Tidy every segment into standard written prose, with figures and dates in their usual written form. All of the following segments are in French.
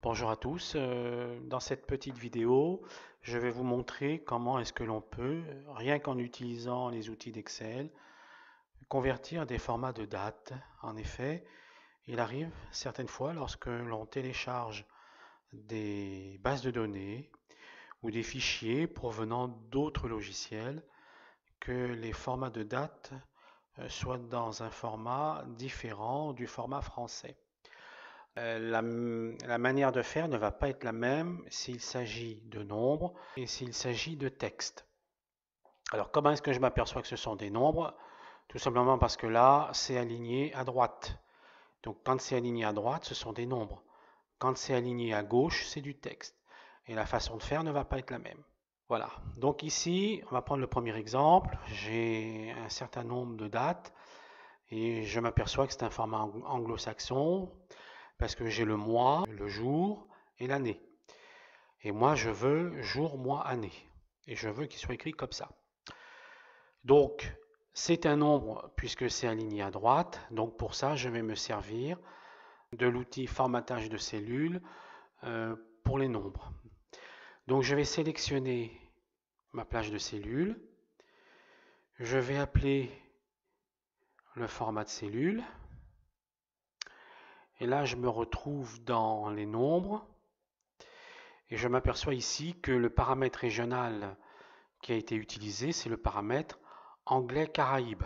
Bonjour à tous, dans cette petite vidéo, je vais vous montrer comment est-ce que l'on peut, rien qu'en utilisant les outils d'Excel, convertir des formats de date. En effet, il arrive certaines fois lorsque l'on télécharge des bases de données ou des fichiers provenant d'autres logiciels que les formats de date soient dans un format différent du format français. La manière de faire ne va pas être la même s'il s'agit de nombres et s'il s'agit de texte. Alors, comment est-ce que je m'aperçois que ce sont des nombres? Tout simplement parce que là, c'est aligné à droite. Donc, quand c'est aligné à droite, ce sont des nombres. Quand c'est aligné à gauche, c'est du texte. Et la façon de faire ne va pas être la même. Voilà. Donc ici, on va prendre le premier exemple. J'ai un certain nombre de dates et je m'aperçois que c'est un format anglo-saxon parce que j'ai le mois, le jour et l'année. Et moi, je veux jour, mois, année. Et je veux qu'il soit écrit comme ça. Donc, c'est un nombre puisque c'est aligné à droite. Donc, pour ça, je vais me servir de l'outil formatage de cellules pour les nombres. Donc, je vais sélectionner ma plage de cellules. Je vais appeler le format de cellule. Et là, je me retrouve dans les nombres. Et je m'aperçois ici que le paramètre régional qui a été utilisé, c'est le paramètre anglais-caraïbes.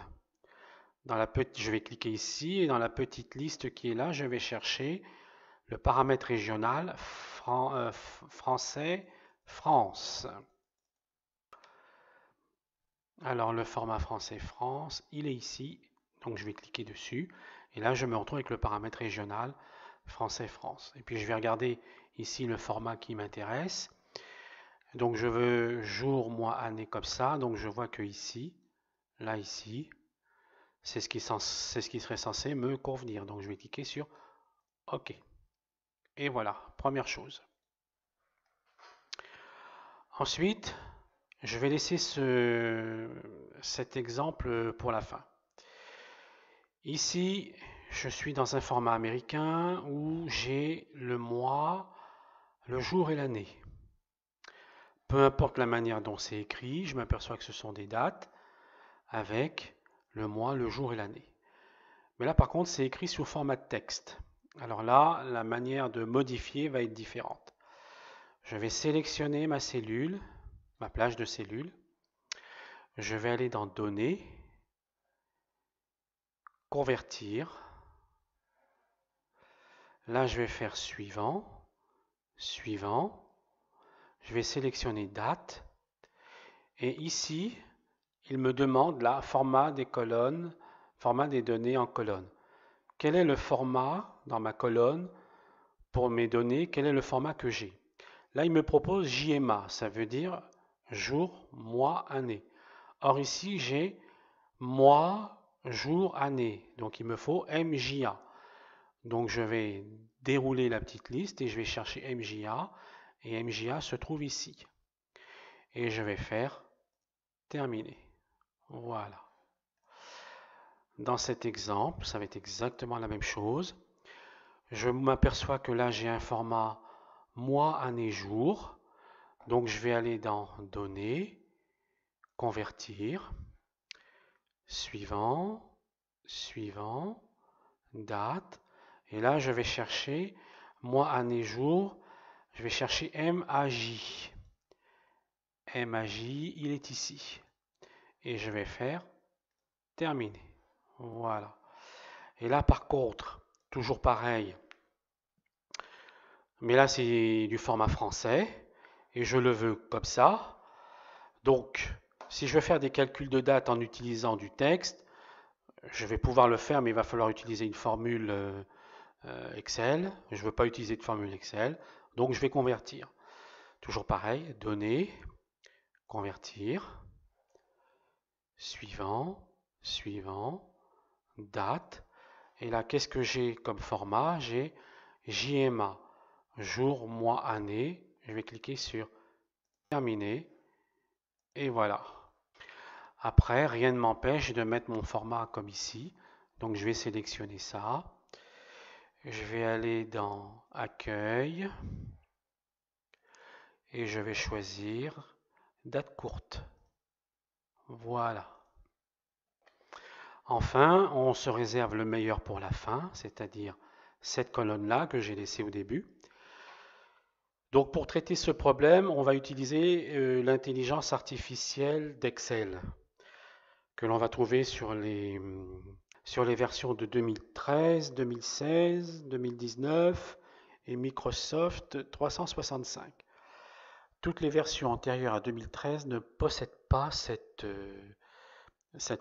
Je vais cliquer ici et dans la petite liste qui est là, je vais chercher le paramètre régional français France. Alors le format français France, il est ici, donc je vais cliquer dessus et là je me retrouve avec le paramètre régional français France. Et puis je vais regarder ici le format qui m'intéresse. Donc je veux jour, mois, année comme ça, donc je vois que ici, là ici, c'est ce qui serait censé me convenir. Donc je vais cliquer sur OK. Et voilà, première chose. Ensuite, je vais laisser cet exemple pour la fin. Ici, je suis dans un format américain où j'ai le mois, le jour et l'année. Peu importe la manière dont c'est écrit, je m'aperçois que ce sont des dates avec le mois, le jour et l'année. Mais là, par contre, c'est écrit sous format de texte. Alors là, la manière de modifier va être différente. Je vais sélectionner ma cellule, ma plage de cellules. Je vais aller dans Données, Convertir. Là, je vais faire Suivant, Suivant. Je vais sélectionner Date. Et ici, il me demande là, format des colonnes, format des données en colonne. Quel est le format dans ma colonne pour mes données? Quel est le format que j'ai? Là, il me propose JMA, ça veut dire jour, mois, année. Or ici, j'ai mois, jour, année. Donc il me faut MJA. Donc je vais dérouler la petite liste et je vais chercher MJA. Et MJA se trouve ici. Et je vais faire terminer. Voilà. Dans cet exemple, ça va être exactement la même chose. Je m'aperçois que là, j'ai un format mois, année, jour. Donc je vais aller dans Données, Convertir, Suivant, Suivant, Date. Et là, je vais chercher mois, année, jour. Je vais chercher MAJ. MAJ, il est ici. Et je vais faire terminer. Voilà. Et là, par contre, toujours pareil. Mais là, c'est du format français. Et je le veux comme ça. Donc, si je veux faire des calculs de date en utilisant du texte, je vais pouvoir le faire, mais il va falloir utiliser une formule Excel. Je ne veux pas utiliser de formule Excel. Donc, je vais convertir. Toujours pareil, données, convertir, suivant, suivant, date. Et là, qu'est-ce que j'ai comme format? J'ai JMA, jour, mois, année. Je vais cliquer sur terminer. Et voilà. Après, rien ne m'empêche de mettre mon format comme ici. Donc je vais sélectionner ça. Je vais aller dans Accueil et je vais choisir date courte. Voilà. Enfin, on se réserve le meilleur pour la fin, c'est-à-dire cette colonne-là que j'ai laissée au début. Donc pour traiter ce problème, on va utiliser l'intelligence artificielle d'Excel que l'on va trouver sur les versions de 2013, 2016, 2019 et Microsoft 365. Toutes les versions antérieures à 2013 ne possèdent pas cette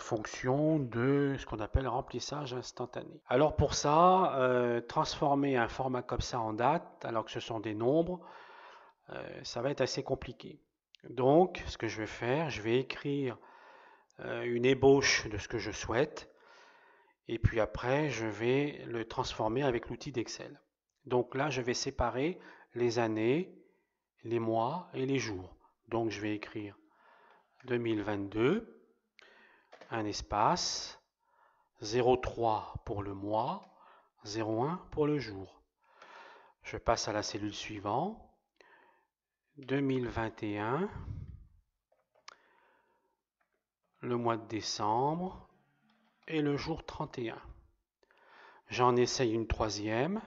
fonction de ce qu'on appelle remplissage instantané. Alors pour ça, transformer un format comme ça en date, alors que ce sont des nombres, ça va être assez compliqué. Donc, ce que je vais faire, je vais écrire une ébauche de ce que je souhaite, et puis après, je vais le transformer avec l'outil d'Excel. Donc là, je vais séparer les années, les mois et les jours. Donc, je vais écrire 2022, un espace, 03 pour le mois, 01 pour le jour. Je passe à la cellule suivante, 2021, le mois de décembre et le jour 31. J'en essaye une troisième,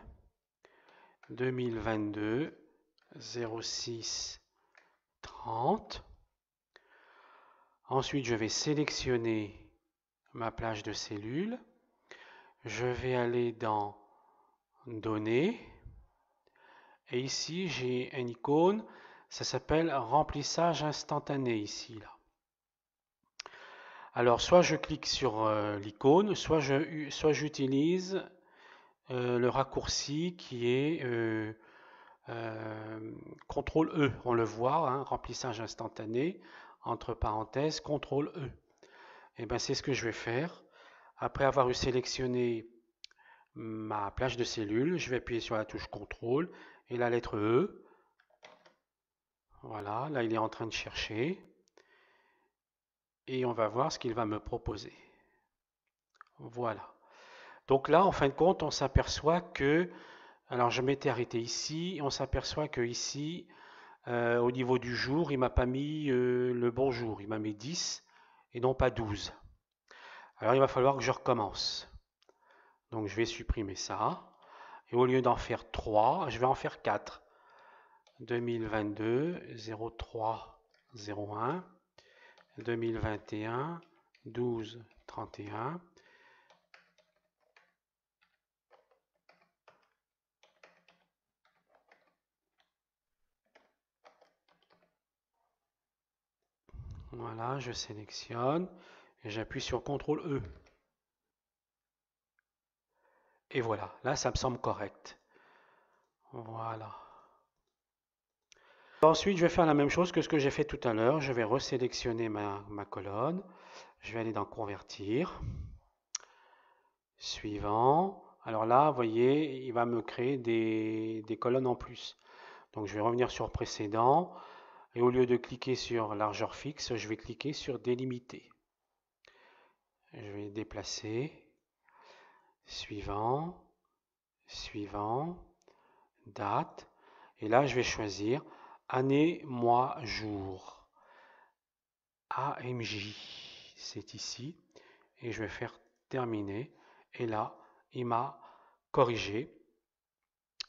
2022, 06, 30. Ensuite, je vais sélectionner ma plage de cellules. Je vais aller dans Données. Et ici, j'ai une icône. Ça s'appelle remplissage instantané ici. Là. Alors, soit je clique sur l'icône, soit j'utilise le raccourci qui est CTRL E. On le voit, hein, remplissage instantané, entre parenthèses, CTRL E. Et bien, c'est ce que je vais faire. Après avoir eu sélectionné ma plage de cellules, je vais appuyer sur la touche CTRL et la lettre E. Voilà, là il est en train de chercher. Et on va voir ce qu'il va me proposer. Voilà. Donc là, en fin de compte, on s'aperçoit que, alors je m'étais arrêté ici, on s'aperçoit que ici, au niveau du jour, il m'a pas mis le bon jour, il m'a mis 10 et non pas 12. Alors il va falloir que je recommence. Donc je vais supprimer ça. Et au lieu d'en faire 3, je vais en faire 4. 2022, 03, 01, 2021, 12, 31. Voilà, je sélectionne et j'appuie sur CTRL E. Et voilà, là ça me semble correct. Voilà. Ensuite, je vais faire la même chose que ce que j'ai fait tout à l'heure. Je vais resélectionner ma colonne. Je vais aller dans Convertir. Suivant. Alors là, vous voyez, il va me créer des colonnes en plus. Donc je vais revenir sur Précédent. Et au lieu de cliquer sur Largeur fixe, je vais cliquer sur Délimiter. Je vais déplacer. Suivant. Suivant. Date. Et là, je vais choisir année, mois, jour. AMJ, c'est ici. Et je vais faire terminer. Et là, il m'a corrigé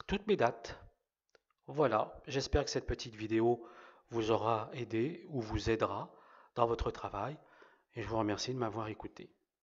toutes mes dates. Voilà, j'espère que cette petite vidéo vous aura aidé ou vous aidera dans votre travail. Et je vous remercie de m'avoir écouté.